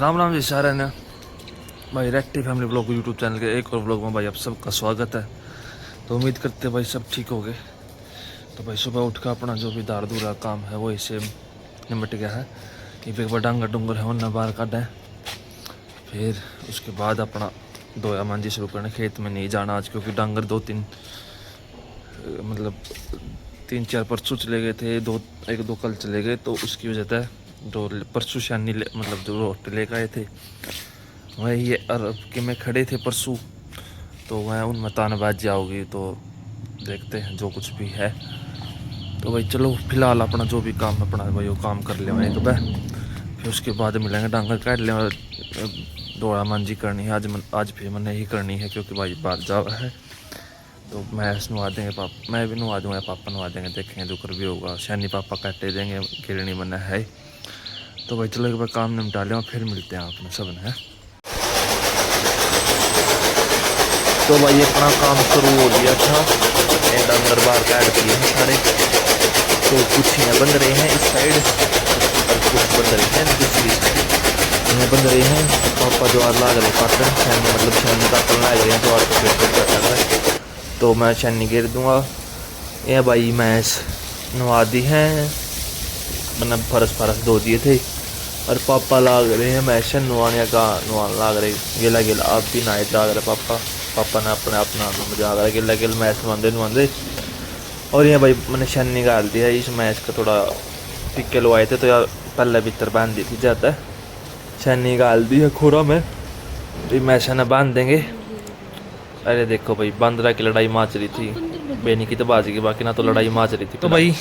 राम राम जी सारे ने भाई recti family blog YouTube channel के एक और ब्लॉग में भाई आप सबका स्वागत है। तो उम्मीद करते हैं भाई सब ठीक हो गए। तो भाई सुबह उठ कर अपना जो भी दार दूरा काम है वो इसे निमट गया है। कि फिर डांगर डूंगर है उन्हें बाहर काटें, फिर उसके बाद अपना दोया मांझी शुरू करना। खेत में नहीं जाना आज क्योंकि डांगर तीन चार परसों चले गए थे, एक दो कल चले गए, तो उसकी वजह से जो परसों शानी जो रोट लेकर आए थे वह ये अरब के में खड़े थे परसों, तो वह उनमें तानबाज जाओगी। तो देखते हैं जो कुछ भी है। तो भाई चलो फिलहाल अपना जो भी काम अपना भाई वो काम कर ले एक बार, फिर उसके बाद मिलेंगे। डांगर काट ले और दौड़ा मांझी करनी है आज फिर मैंने ही करनी है क्योंकि भाई बाहर जा रहा है। तो मैं नवा देंगे पापा, मैं भी नवा दूँगा, पापा नवा देंगे, देखेंगे जो कर भी होगा। शैनी पापा काटे देंगे, गिरनी बना है। तो भाई चलो एक बार काम निपटा लें और फिर मिलते हैं आपने सब है। तो भाई अपना काम शुरू हो गया था। डांगर बाहर काट दिए हैं सारे, तो कुछ यहाँ बन रहे हैं इस साइड और कुछ बन रहे हैं दूसरी साइड। यहाँ बन रहे हैं पापा जो लाग रहे काटन शैनी शैनी काटन लाग रहे हैं तो तो मैं शैनी गिर दूँगा। ये भाई मैंस नवा दी हैं, मैंने फरस धो दिए थे और पापा लाग रहे हैं मैश नवाने का नवान लाग रहे गिला गिला। आप भी नाए लाग रहे पापा ने अपने अपना मजा रहा गिला गिल मैश नवाते। और ये भाई मैंने शैनी गाल दिया इस मैश का, थोड़ा टिक्के लवाए थे तो यार पहले भीतर बांध दी थी ज़्यादा। शैनी गाल दी है खोरा में, तो मैशा ने बांध देंगे। अरे देखो भाई बंदरा की लड़ाई माच रही थी, बेनी की तो बाजी की, बाकी ना तो लड़ाई माच रही थी। तो भाई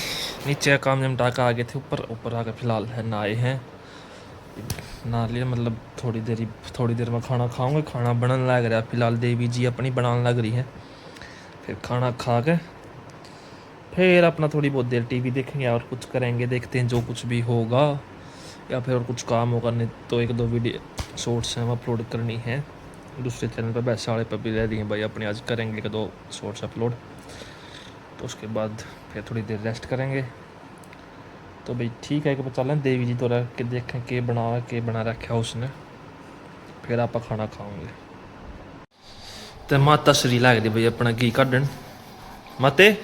नीचे काम निपटा कर आगे थे, ऊपर आकर फिलहाल है नहाए हैं ना लिया, थोड़ी देर में खाना खाऊंगे। खाना बनने लग रहा है फिलहाल, देवी जी अपनी बनाने लग रही है। फिर खाना खा के फिर अपना थोड़ी बहुत देर टीवी देखेंगे और कुछ करेंगे, देखते हैं जो कुछ भी होगा, या फिर और कुछ काम होगा। नहीं तो एक दो वीडियो शॉर्ट्स हैं अपलोड करनी है दूसरे चैनल पर, वैसे वाले पर भी रह रही हैं भाई अपनी। आज करेंगे एक दो शॉर्ट्स अपलोड, तो उसके बाद फिर थोड़ी देर रेस्ट करेंगे। तो भाई ठीक है कि चलें देवी जी तो रख के देखें के बना रखा उसने, फिर आप खाना खाओगे। तो माता श्री लग रही भाई अपना घी काटन। माते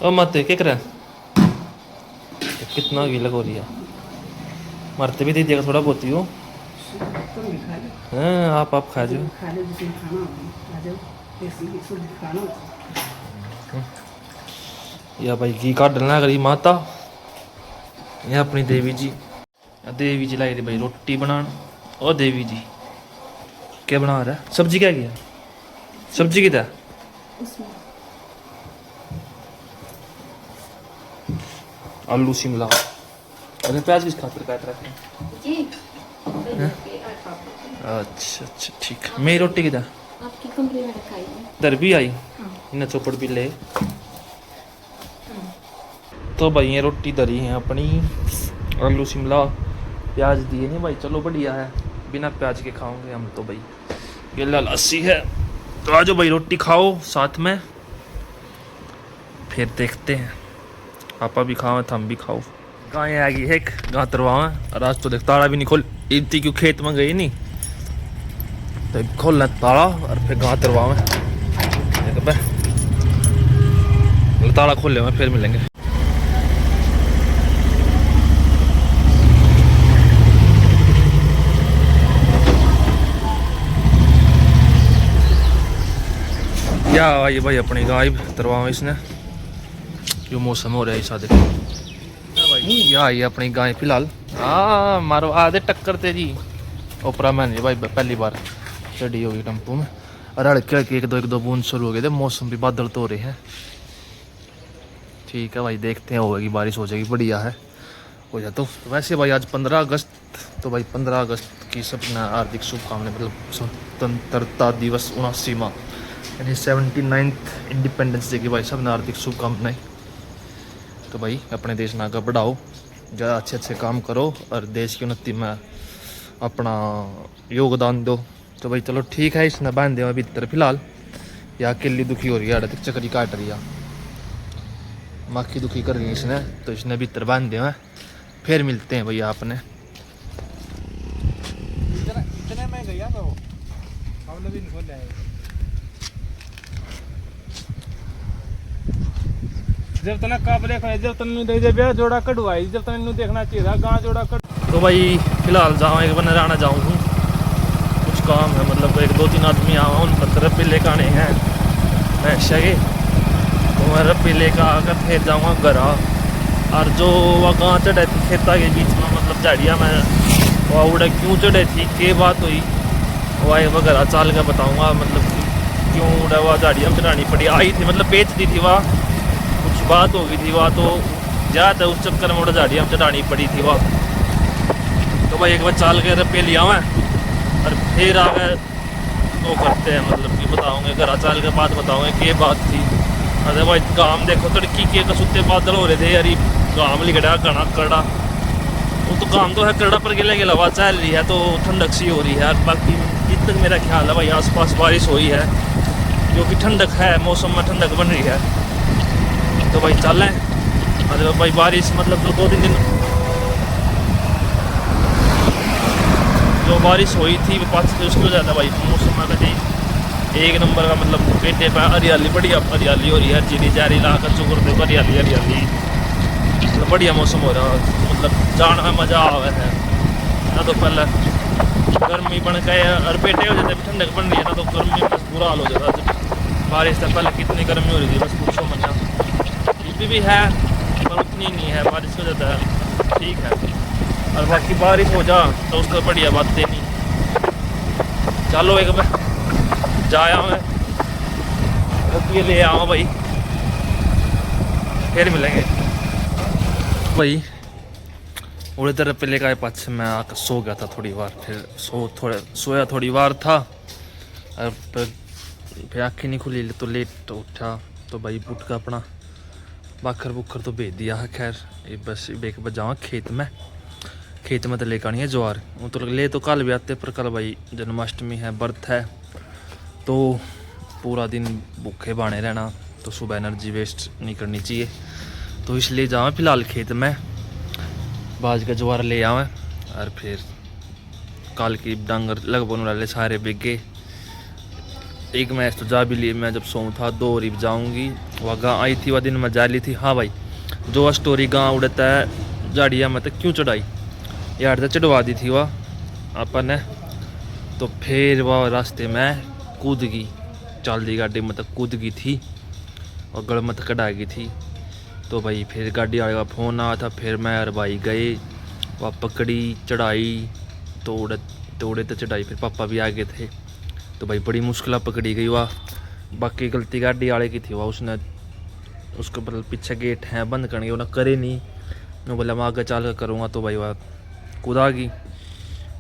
ओ माते क्या कर कितना घी लगो रही है, मरते भी दे दिया थोड़ा बहुत ही हो। हाँ आप खा जाओ। या भाई घी काटन लग रही माता, ये अपनी देवी जी लाई रही भाई रोटी बनान। और देवी जी क्या बना रहा है, सब्जी क्या किया, सब्जी किधर आलू शिमला। अरे प्याज किस खातिर काट रखे हैं? अच्छा ठीक। मेरी रोटी किधर आपकी कमरे में रखाई है, इधर भी आई इन्हें चौपड़ भी ले। तो भाई ये रोटी धरी है अपनी, आलू शिमला प्याज दिए नहीं भाई, चलो बढ़िया है, बिना प्याज के खाओगे हम तो भाई। ये लस्सी है, तो आ जाओ भाई रोटी खाओ साथ में, फिर देखते हैं। पापा भी खाओ हम भी खाओ। गाय आ गई है एक गाँ तरवाओ, और आज तो देख ताड़ा भी नहीं खोल इतनी क्यों खेत में गई नहीं, तो खोलना ताड़ा और फिर गाँ तरवाओ। ताड़ा खोल ले फिर मिलेंगे। या आई भाई अपनी गाय तरवाओ इसने, जो मौसम हो रहा है ऐसा देखो भाई। या आई अपनी गाय फिलहाल। हाँ मारो आधे टक्कर ते जी ओपरा मैंने भाई पहली बार चढ़ी होगी टेम्पो में, और हड़के हड़के एक दो बूंद शुरू हो गए थे। मौसम भी बादल तो हो रहे हैं, ठीक है भाई देखते हैं होगी बारिश हो जाएगी, बढ़िया है हो जाए। तो वैसे भाई आज 15 अगस्त, तो भाई 15 अगस्त की सबने हार्दिक शुभकामनाएं, स्वतंत्रता दिवस 79वां यानी 79th इंडिपेंडेंस डे की भाई सबने हार्दिक शुभकामनाएं। तो भाई अपने देश में आगे बढ़ाओ, ज़्यादा अच्छे काम करो और देश की उन्नति में अपना योगदान दो। तो भाई चलो ठीक है, इसने बांध दिया भीतर फिलहाल, या अकेली दुखी हो रही है, चक्री काट रही है, माखी दुखी कर रही है इसने, तो इसने भीतर बांध दिया। फिर मिलते हैं भैया अपने। गया तो हमने भी नहीं खोला है। जब तक काबले खाए जब तक नहीं दे बे जोड़ा कढ़वाई जब तक नहीं देखना चाहिए था गां जोड़ा कढ़। तो भाई फिलहाल जाऊँ एक बन राना जाऊँ हूँ, कुछ काम है, मतलब एक दो तीन आदमी आवा उन पर रब्बी लेकर आने हैं भैंसा के, तो मैं रब्बी लेकर आकर फिर जाऊँगा घर। और जो वह गाँव चढ़े थी खेता के बीच में, मतलब झाड़िया में वह उड़ा क्यों चढ़े थी, के बात हुई वह एक वगैरह चाल कर बताऊँगा, मतलब क्यों उड़ा वह झाड़िया में चढ़ानी पड़ी, आई थी मतलब बेच दी थी वह, कुछ बात हो गई थी वह, तो ज़्यादा उस चक्कर में उड़ा झाड़िया में चढ़ानी पड़ी थी वह। तो भाई एक बार चाल के रपे लिया हुआ और फिर आ गए वो करते हैं, मतलब कि बताऊँगे घर चाल के बाद बताऊँगे क्या बात थी। अरे भाई गाँव देखो तड़की के कसुते बादल हो रहे थे यार, गाँव लिखड़ा घना कड़ा, वो तो काम तो है कड़ा पर गिले गिला हवा चल रही है तो ठंडक सी हो रही है। बाकी जितने तक मेरा ख्याल है भाई आसपास बारिश हुई है, क्योंकि ठंडक है, मौसम में ठंडक बन रही है। तो भाई चल रहे हैं, मतलब भाई बारिश मतलब दो तीन दिन जो बारिश हुई थी पाँच से उसकी वजह से भाई मौसम में कहीं एक नंबर का, मतलब पेटे पे हरियाली बढ़िया हरियाली हो रही है, चीनी जारी लाकर चुकर देखो हरियाली हरियाली, मतलब बढ़िया मौसम हो रहा है, मतलब जाने में मज़ा आ रहा है ना। तो पहले गर्मी बन गए और पेटे हो जाते ठंडक बन रही है ना, तो गर्मी बस बुरा हाल हो जाता है। बारिश से पहले कितनी गर्मी हो रही थी बस पूछो मत, भी है पर उतनी नहीं है, बारिश हो जाता है ठीक है, और बाकी बारिश हो जा तो उसका बढ़िया बात नहीं। चलो एक बार जाया मैं रुपये ले आऊँ भाई, फिर मिलेंगे भाई। उड़े तरह पे लेकर आए पाँच से मैं आकर सो गया था थोड़ी बार, फिर सोया थोड़ी बार था और फिर आँखें नहीं खुली तो लेट उठा, तो भाई उठ का अपना बाखर बुखर तो भेज दिया है। खैर ये बस एक बार जाऊँ खेत में तो लेकर आनी है ज्वार, वो तो ले तो कल भी आते, पर कल भाई जन्माष्टमी है, व्रत है, तो पूरा दिन भूखे बाने रहना, तो सुबह एनर्जी वेस्ट नहीं करनी चाहिए, तो इसलिए जाऊँ फिलहाल खेत में बाज का ज्वार ले आवें, और फिर कल की डांगर लगभग वाले सारे बिके। एक मैच तो जा भी लिए, मैं जब सोऊं था 2 रिब जाऊंगी, वह गाँ आई थी वह दिन में जा ली थी। हाँ भाई जो स्टोरी गाँ उड़ता है झाड़िया में तो क्यों चढ़ाई यार, तो चढ़वा दी थी वह अपन ने, तो फिर वह रास्ते में कूद गई, चल दी गाड़ी में तो कूद गई थी और गड़मत कढ़ा गई थी। तो भाई फिर गाड़ी वाले का फ़ोन आया था, फिर मैं और भाई गए, वह पकड़ी चढ़ाई, तोड़े तो चढ़ाई, फिर पापा भी आ गए थे, तो भाई बड़ी मुश्किल पकड़ी गई वह। बाकी गलती गाड़ी वाले की थी, वह उसने उसको मतलब पीछे गेट हैं बंद करने के, उन्हें करे नहीं, मैं बोला मैं आगे चल करूँगा, तो भाई वह कूदा गई,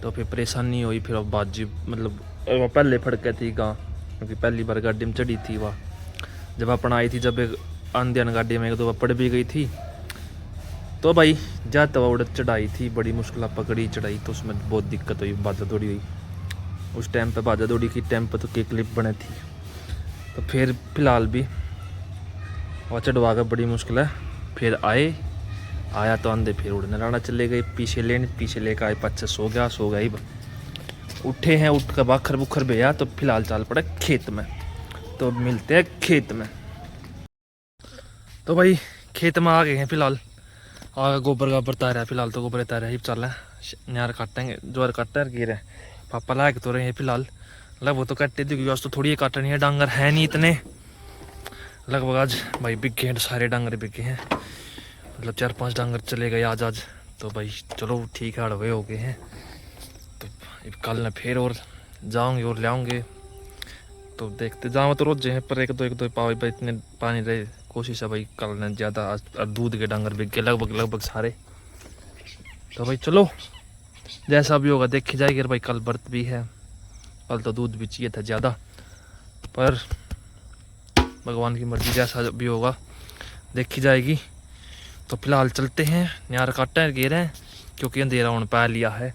तो फिर परेशानी हुई। फिर अब बाजी मतलब वह पहले फड़के थी गाँ, क्योंकि पहली बार गाड़ी में चढ़ी थी वह, जब अपन आई थी, जब एक आंधियान गाड़ी में एक दो पड़ भी गई थी, तो भाई जाते वह उड़ चढ़ाई थी, बड़ी मुश्किल पकड़ी चढ़ाई, तो उसमें बहुत दिक्कत हुई, बाजा दौड़ी हुई उस टाइम पे, बाजा दौड़ी की टाइम पे तो के क्लिप बने थी। तो फिर फिलहाल भी वह चढ़वा कर बड़ी मुश्किल है, फिर आया तो आंधे फिर उड़ने लाना चले गए, पीछे लेकर आए, पाँच से सो गया ही उठे हैं, उठ कर बाखर बुखर भैया, तो फिलहाल चाल पड़े खेत में, तो मिलते हैं खेत में। तो भाई खेत में आ गए हैं फिलहाल, आगे गोबर गाबर तारा है फिलहाल, तो गोबर तारा ही चल रहा है, न्यार काटेंगे ज्वार काटते हैं गिर है, पापा ला के तो रहे हैं फिलहाल, लगभग तो कट्टे दी क्योंकि आज तो थोड़ी काटनी है, डांगर है नहीं इतने, लगभग आज भाई बिके हैं, सारे डांगर बिके हैं, मतलब 4-5 डांगर चले गए आज। तो भाई चलो ठीक है, अड़वे हो गए हैं, तो कल न फिर और जाऊँगे और ले, तो देखते जाओ तो रोज हैं, पर एक दो पाओ भाई, इतने पानी रहे, कोशिश है भाई कल न ज़्यादा, आज दूध के डांगर बिक गए लगभग सारे। तो भाई चलो जैसा भी होगा देखी जाएगी, भाई कल व्रत भी है, कल तो दूध भी चाहिए था ज़्यादा, पर भगवान की मर्जी, जैसा भी होगा देखी जाएगी। तो फिलहाल चलते हैं, न्यार काटा गे रहे हैं क्योंकि अंधेरा होने पा लिया है,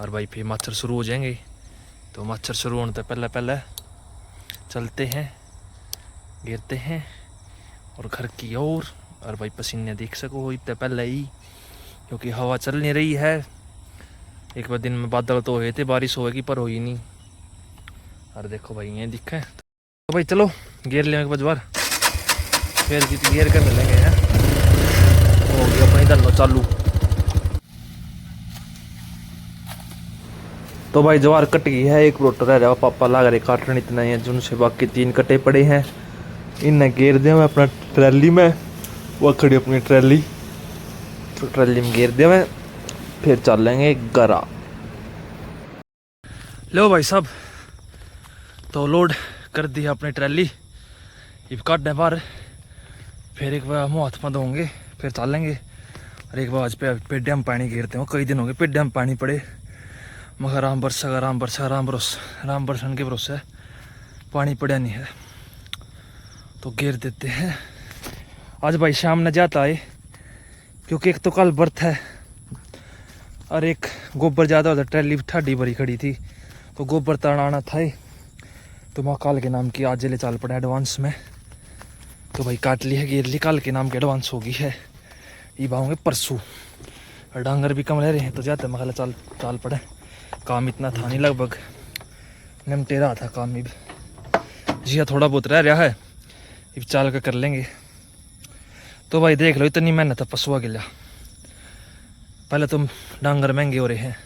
और भाई फिर मच्छर शुरू हो जाएंगे, तो मच्छर शुरू होने से पहले चलते हैं, गिरते हैं और घर की ओर, और भाई पसीने देख सको इतने पहले ही, क्योंकि हवा चल नहीं रही है, एक बार दिन में बादल तो हुए थे, बारिश होएगी पर हुई नहीं। और देखो भाई ये दिखा है तो भाई चलो गेर लेंगे एक बार बार, फिर गेर कर मिलेंगे हैं। हो गया अपनी धनो चालू। तो भाई जवार कट गई है, एक रोटर रह रहा, पापा लग रहे काटने इतना ही है जुन से, बाकी 3 कटे पड़े हैं। इन्हें गेर दे मैं अपना ट्रैली में, वो खड़ी अपनी ट्रैली, तो ट्रैली में गेर दे मैं, फिर चल लेंगे गरा। लो भाई साहब तो लोड कर दी अपनी ट्रैली, अब काटने पर फिर एक बार मुँह हाथ में धोंगे, फिर चलेंगे। और एक बार आज पेड्डे में पानी गिरते हो, कई दिन हो गए पेड्डे में पानी पड़े, मगर राम बरसा राम बरसा राम बरसन के भरोसे पानी पड़ा नहीं है, तो गिर देते हैं। आज भाई शाम न जाता है क्योंकि एक तो कल बर्थ है और एक गोबर ज़्यादा होता, ट्रैली ठाडी भरी खड़ी थी तो गोबर तड़ाना था, तो मैं काल के नाम की आज ले चाल पड़ा एडवांस में। तो भाई काट ली है, गिर ली, काल के नाम की एडवांस होगी है, ये भावोंगे परसों। और डांगर भी कम रह रहे हैं तो जाते मखाला चाल पड़े, काम इतना था नहीं, लगभग निमटे रहा था काम। अब जी हाँ थोड़ा बहुत रह रहा है, अब चाल कर लेंगे। तो भाई देख लो इतनी मेहनत है पशुआ के लिए, पहले तो डांगर महंगे हो रहे हैं,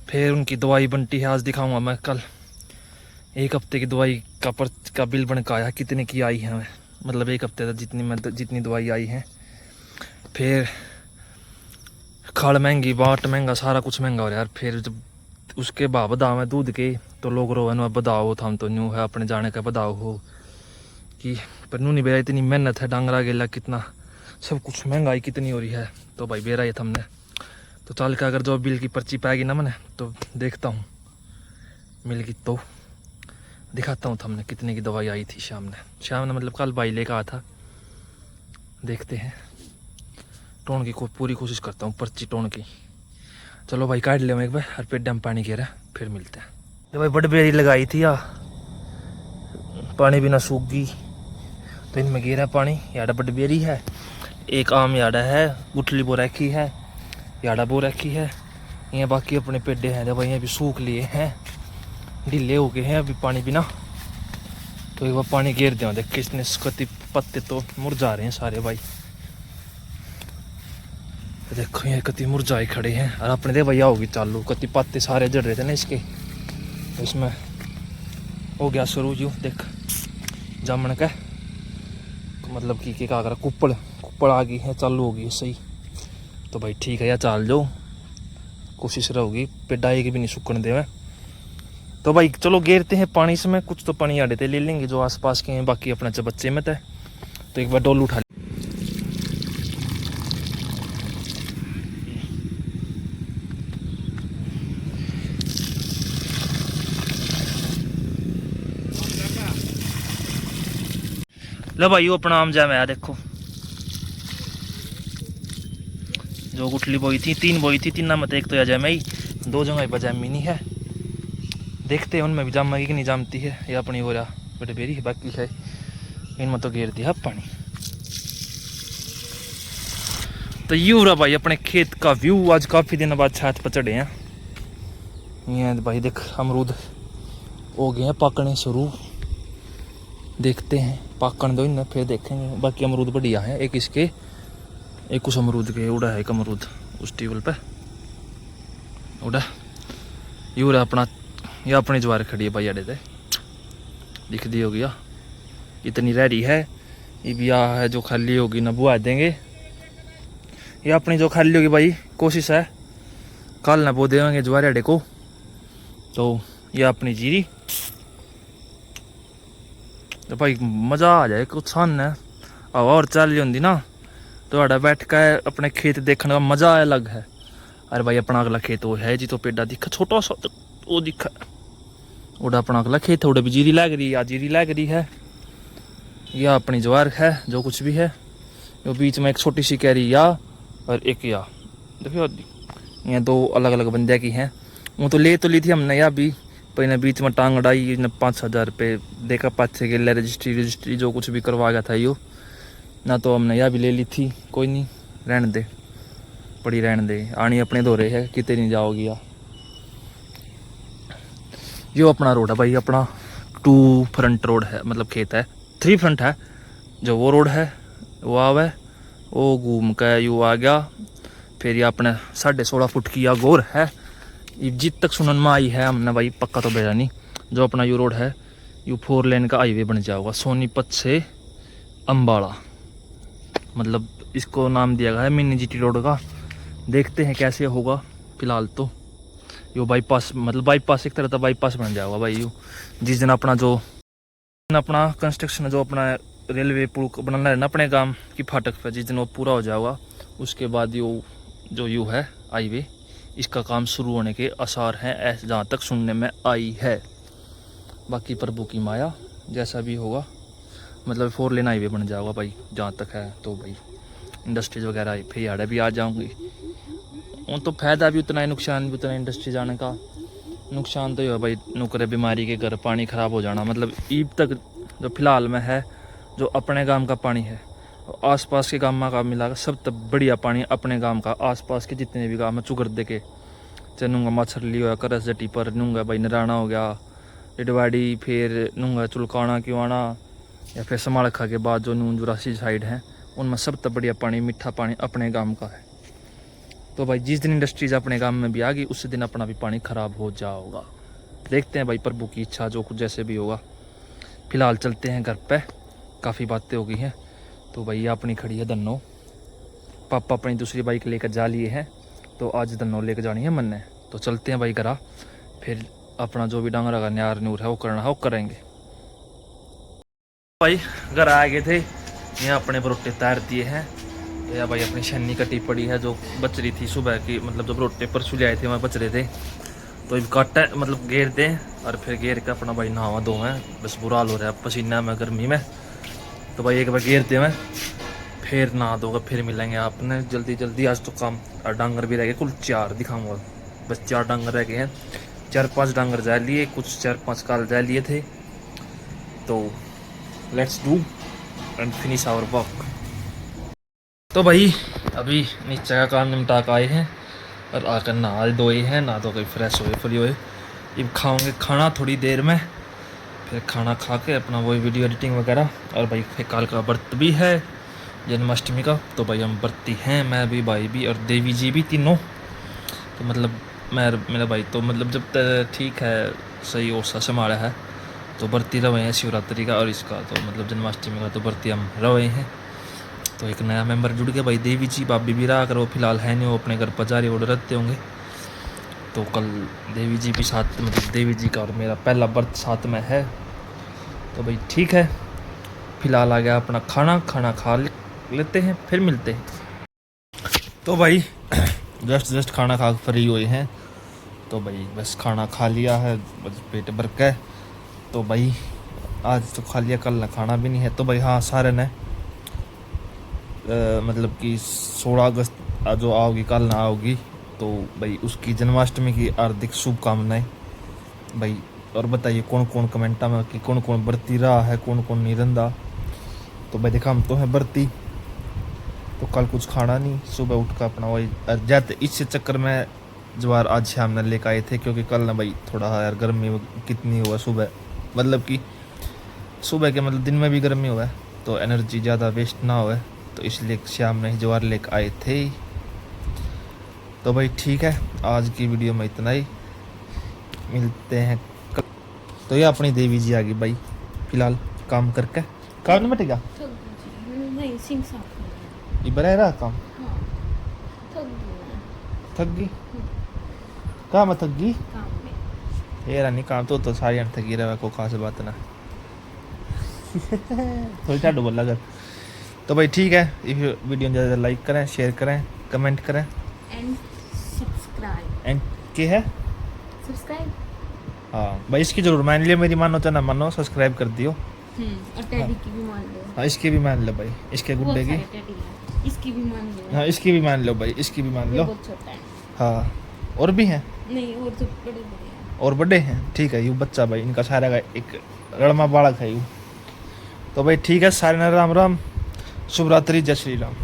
फिर उनकी दवाई बनती है, आज दिखाऊंगा मैं कल। 1 हफ्ते की दवाई का बिल बन का आया, कितने की आई है, मतलब 1 हफ्ते तक जितनी दवाई आई है। फिर खाल महंगी, बाट महंगा, सारा कुछ महंगा हो रहा है। फिर जब उसके भाव बदाव है दूध के, तो लोग रोवन बदाओ था, हम तो न्यू है अपने जाने का बदाओ हो कि, पर नू नहीं बेरा, इतनी मेहनत है डांगरा गेला, कितना सब कुछ महंगाई कितनी हो रही है। तो भाई बेरा ये हमने तो चल के अगर जो बिल की पर्ची पाएगी ना मैंने, तो देखता हूँ मिल गई तो दिखाता हूँ हमने कितने की दवाई आई थी शाम ने मतलब कल भाई लेकर आया था। देखते हैं, टोन की पूरी कोशिश करता हूँ पर्ची टोन की। चलो भाई काट ले एक बार, और पेट डैम पानी गिरा, फिर मिलते हैं। जब भाई बड़ी बेरी लगाई थी या पानी बिना सूख गई, तो इनमें गिरा पानी। याडा बड़ी बेरी है, एक आम याडा है, गुठली बो रखी है, याडा बो रखी है, ये बाकी अपने पेड्डे हैं जब भाई अभी सूख लिए हैं, ढीले हो गए हैं अभी पानी बिना। तो एक बार पानी गिर दें, देख किसने कति पत्ते तो मुरझा रहे हैं सारे भाई, तो देखो ये कति मुरझाए खड़े हैं। और अपने दे भैया होगी चालू, कति पत्ते सारे जड़ रहे थे ना इसके, तो इसमें हो गया शुरू यूँ देख जामन का, मतलब कि क्या करा, कुप्पड़ आ गई है, चालू होगी सही। तो भाई ठीक है यार, चाल जाओ, कोशिश रहोगी पेडाई की भी नहीं सूखने देवे। तो भाई चलो घेरते हैं पानी से, मैं कुछ तो पानी आड़े थे ले लेंगे जो आसपास के हैं, बाकी अपना बच्चे में थे। तो एक बार डोल उठा लो भाई वो अपना आम जा में देखो, जो गुठली बोई थी 3 बोई थी, 3 मत एक तो या जामे ही, 2 जगह बजामी नहीं है। देखते हैं उनमें भी जामेगी कि नहीं जामती है, ये अपनी हो रहा बड़े बेरी है, बाकी है इनमें तो घेर दिया पानी। तो यू रहा भाई अपने खेत का व्यू, आज काफ़ी दिन बाद छत पर चढ़े हैं। ये भाई देख अमरूद हो गए हैं पकने शुरू, देखते हैं पकन दो इन्हें फिर देखेंगे। बाकी अमरूद बढ़िया है, एक इसके एक उस अमरूद के उड़ा है, एक अमरूद उस टेबल पे उड़ा। यू रहा अपना, यह अपनी ज्वार खड़ी है भाई अड़े थे, दिख दी होगी या इतनी रह रही है, ये भी आ है जो खाली होगी ना बुआ देंगे। ये अपनी जो खाली होगी भाई कोशिश है कल ना बो देंगे ज्वार अड़े को। तो यह अपनी जीरी, तो भाई मज़ा आ जाए कुछ सन है, हवा और चल रही होंगी ना, तो आड़ा बैठ कर अपने खेत देखने का मज़ा अलग है। अरे भाई अपना अगला खेत वो है जी, तो पेड़ा दिखा छोटा सा वो दिखा, उड़ा अपना अगला खेत है, उड़ा भी जीरी लग रही है, या जीरी लग रही है, या अपनी ज्वार है जो कुछ भी है। जो बीच में एक छोटी सी कैरी या और एक या देखियो, ये 2 अलग अलग बंदे की हैं। वो तो ली थी हमने, या भी पहले बीच में टांग अड़ाई ने 5,000 रुपये देखा, पाछे के लिए रजिस्ट्री जो कुछ भी करवा गया था यो ना, तो हमने यह भी ले ली थी। कोई नहीं रहने दे, पड़ी रहने दे, आनी अपने दौरे है, कितने नहीं जाओगी या यो अपना रोड है भाई, अपना 2 फ्रंट रोड है, मतलब खेत है, 3 फ्रंट है। जो वो रोड है वो आवे, वो घूम के यू आ गया, फिर ये अपने 16.5 फुट की या गोर है। ये जित तक सुनन में आई है हमने भाई, पक्का तो भेजा नहीं। जो अपना यू रोड है, यू 4 लेन का हाईवे बन जाएगा सोनीपत से अम्बाड़ा, मतलब इसको नाम दिया गया है मिनी जीटी रोड का। देखते हैं कैसे होगा। फिलहाल तो यो बाईपास, मतलब बाईपास एक तरह का बाईपास बन जाएगा भाई। यू जिस दिन अपना जो अपना कंस्ट्रक्शन, जो अपना रेलवे पुल बनाना है ना अपने गांव की फाटक पर, जिस दिन वो पूरा हो जाएगा, उसके बाद जो यू है हाईवे, इसका काम शुरू होने के आसार हैं, ऐसे जहाँ तक सुनने में आई है। बाकी प्रभु की माया, जैसा भी होगा, मतलब 4 लेन हाईवे बन जाएगा भाई जहाँ तक है। तो भाई इंडस्ट्रीज वगैरह फिर यार भी आ जाऊँगी, उन तो फ़ायदा भी उतना है, नुकसान भी उतना। इंडस्ट्री जाने का नुकसान तो ये है भाई, नुकरे बीमारी के घर, पानी ख़राब हो जाना। मतलब ईब तक जो फिलहाल में है, जो अपने गांव का पानी है, आसपास के गाँव का मिला सब तब बढ़िया पानी अपने गांव का। आसपास के जितने भी गाँव में चुगर दे के चनूंगा, मच्छरली हो गया, करस जटी पर नूंगा भाई, नराना हो गया, डिडवाड़ी, फिर नूंगा चुलकाना क्योंना, या फिर समाड़खा के बाद जो नून जुरासी साइड है, उनमें सब तब बढ़िया पानी, मीठा पानी अपने गांव का है। तो भाई जिस दिन इंडस्ट्रीज अपने गांव में भी आ गई, उस दिन अपना भी पानी ख़राब हो जाएगा। देखते हैं भाई, प्रभु की इच्छा, जो कुछ जैसे भी होगा। फिलहाल चलते हैं घर पे, काफ़ी बातें हो गई हैं। तो भाई अपनी खड़ी है दन्नो, पापा अपनी दूसरी बाइक लेकर जा लिए हैं, तो आज दन्नो लेकर जानी है मन ने। तो चलते हैं भाई घरा, फिर अपना जो भी डांगरा का न्यार नूर है वो करना है वो करेंगे। भाई घर आ गए थे, यहाँ अपने बरोटे तैर दिए हैं। या भाई अपनी छन्नी कटी पड़ी है, जो बच रही थी सुबह की, मतलब जब रोटे परसों ले आए थे वहाँ बच रहे थे, तो अब काटा, मतलब घेर दें, और फिर घेर के अपना भाई नहावा दो हैं। बस बुरा हाल हो रहा है पसीना में गर्मी में। तो भाई एक बार घेर दे मैं, फिर नहा दोगा, फिर मिलेंगे आपने जल्दी जल्दी। आज तो काम, और डांगर भी रह गए, कुल 4 दिखाऊंगा, बस 4 डांगर रह गए हैं। 4-5 डांगर जा लिए, कुछ 4-5 काल जा लिए थे। तो let's do and finish our work. तो भाई अभी नीचे का काम निपटा के आए हैं, और आकर नहा धोए हैं, नहा धो के फ्रेश हुए, फ्री हुए। अब खाओगे खाना थोड़ी देर में, फिर खाना खा के अपना वही वीडियो एडिटिंग वगैरह। और भाई फिर कल का व्रत भी है जन्माष्टमी का, तो भाई हम व्रती हैं, मैं भी, भाई भी और देवी जी भी, तीनों। तो मतलब मेरा भाई तो मतलब जब तक ठीक है, सही और सा संभाला है, तो व्रती रहे हैं शिवरात्रि का और इसका, तो मतलब जन्माष्टमी का तो व्रती हम रहे हैं। तो एक नया मेंबर जुड़ गया भाई, देवी जी। भाभी भी रहा कर, वो फिलहाल है नहीं, वो अपने घर पजारी ऑर्डर रहते होंगे। तो कल देवी जी भी साथ, मतलब देवी जी का और मेरा पहला व्रत साथ में है। तो भाई ठीक है, फिलहाल आ गया अपना खाना खा लेते हैं, फिर मिलते हैं। तो भाई जस्ट खाना खा फ्री हुए हैं। तो भाई बस खाना खा लिया है, बस पेट भर के। तो भाई आज तो खा लिया, कल ना खाना भी नहीं है। तो भाई हाँ, सारे ने मतलब कि 16 अगस्त जो आओगी, कल ना आओगी, तो भाई उसकी जन्माष्टमी की हार्दिक शुभकामनाएं भाई। और बताइए कौन कौन कमेंटा में कि कौन कौन बरती रहा है, कौन कौन नहीं रंदा। तो भाई देखा, हम तो हैं बरती, तो कल कुछ खाना नहीं, सुबह उठ कर अपना वही जाते। इस चक्कर में जवार आज शाम में लेकर आए थे, क्योंकि कल ना भाई थोड़ा यार गर्मी कितनी हुआ सुबह, मतलब कि सुबह के मतलब दिन में भी गर्मी हुआ है, तो एनर्जी ज़्यादा वेस्ट ना हो, तो इसलिए शाम में ही जवार लेकर आए थे। तो भाई ठीक है, आज की वीडियो में इतना ही, मिलते हैं कल। तो ये अपनी देवी जी आ गई भाई, फिलहाल काम करके। काम नहीं मिटेगा, नहीं सिंह साफ ये बड़ा रहा काम, हाँ थक गई कहाँ में, थक गई काम में। ये नहीं काम तो सारी थकी रहा, को खास बात ना थोड़ी ज़्यादा बोला कर। तो भाई ठीक है, इस वीडियो में ज़्यादा लाइक करें, शेयर करें, कमेंट करें एंड सब्सक्राइब। एंड के है सब्सक्राइब, हाँ भाई, इसकी जरूर मान लियो, मेरी मानो चाहे ना मानो, सब्सक्राइब कर दियो। और टेडी की भी मान लो। हाँ इसकी भी मान लो भाई, इसके गुड्डे की, टेडी है, इसकी भी मान लो। हाँ इसकी भी मान लो भाई, इसकी भी मान लो। बहुत छोटा है। हाँ और भी हैं, नहीं और तो बड़े बड़े हैं। और बड़े हैं, ठीक है। यू बच्चा भाई, इनका सारा का एक रड़मा बालक है यू। तो भाई ठीक है, सारे राम राम, शुभ रात्रि, जय श्री राम।